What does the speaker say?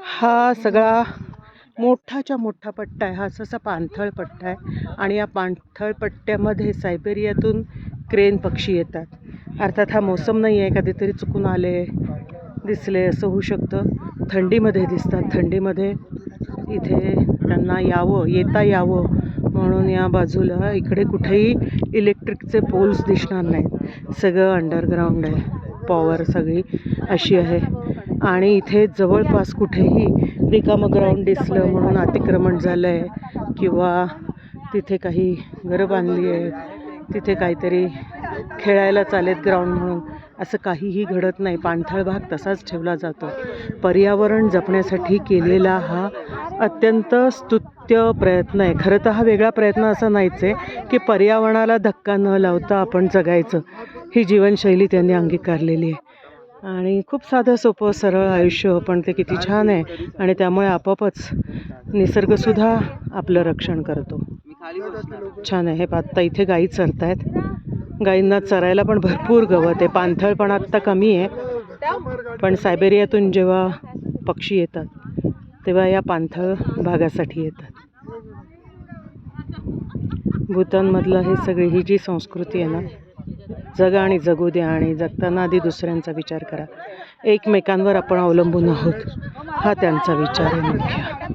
हा सगळा मोठाच्या मोठा पट्टा आहे. हा असा पाणथळ पट्टा आहे आणि या पाणथळ पट्ट्यामध्ये सायबेरियातून क्रेन पक्षी येतात. अर्थात हा मोसम नाही आहे, कधीतरी चुकून आले दिसले असं होऊ शकतं. थंडीमध्ये दिसतात. थंडीमध्ये इथे त्यांना येता यावं म्हणून या बाजूला इकडे कुठेही इलेक्ट्रिकचे पोल्स दिसणार नाहीत. सगळं अंडरग्राऊंड आहे. पॉवर सगळी अशी आहे. आणि इथे जवळपास कुठेही रिकामं ग्राउंड दिसलं म्हणून अतिक्रमण झालं आहे किंवा तिथे काही घरं बांधली आहे, तिथे काहीतरी खेळायला चालेत ग्राउंड म्हणून, असं काहीही घडत नाही. पाणथळ भाग तसाच ठेवला जातो. पर्यावरण जपण्यासाठी केलेला हा अत्यंत स्तुत्य प्रयत्न आहे. खरं तर हा वेगळा प्रयत्न असा नाहीच आहे की पर्यावरणाला धक्का न लावता आपण जगायचं. ही जीवनशैली त्यांनी अंगीकारलेली आहे आणि खूप साधं सोपं सरळ आयुष्य, पण ते किती छान आहे. आणि त्यामुळे आपोआपच निसर्गसुद्धा आपलं रक्षण करतो. छान आहे. हे आत्ता इथे गायी चरत आहेत. गायींना चरायला पण भरपूर गवत आहे. पाणथळ पण आत्ता कमी आहे, पण सायबेरियातून जेव्हा पक्षी येतात तेव्हा या पाणथळ भागासाठी येतात. भूतानमधलं हे सगळी ही जी संस्कृती आहे ना, जगा आणि जगू द्या आणि जगताना आधी दुसऱ्यांचा विचार करा. एकमेकांवर आपण अवलंबून आहोत हा त्यांचा विचार आहे मुख्य.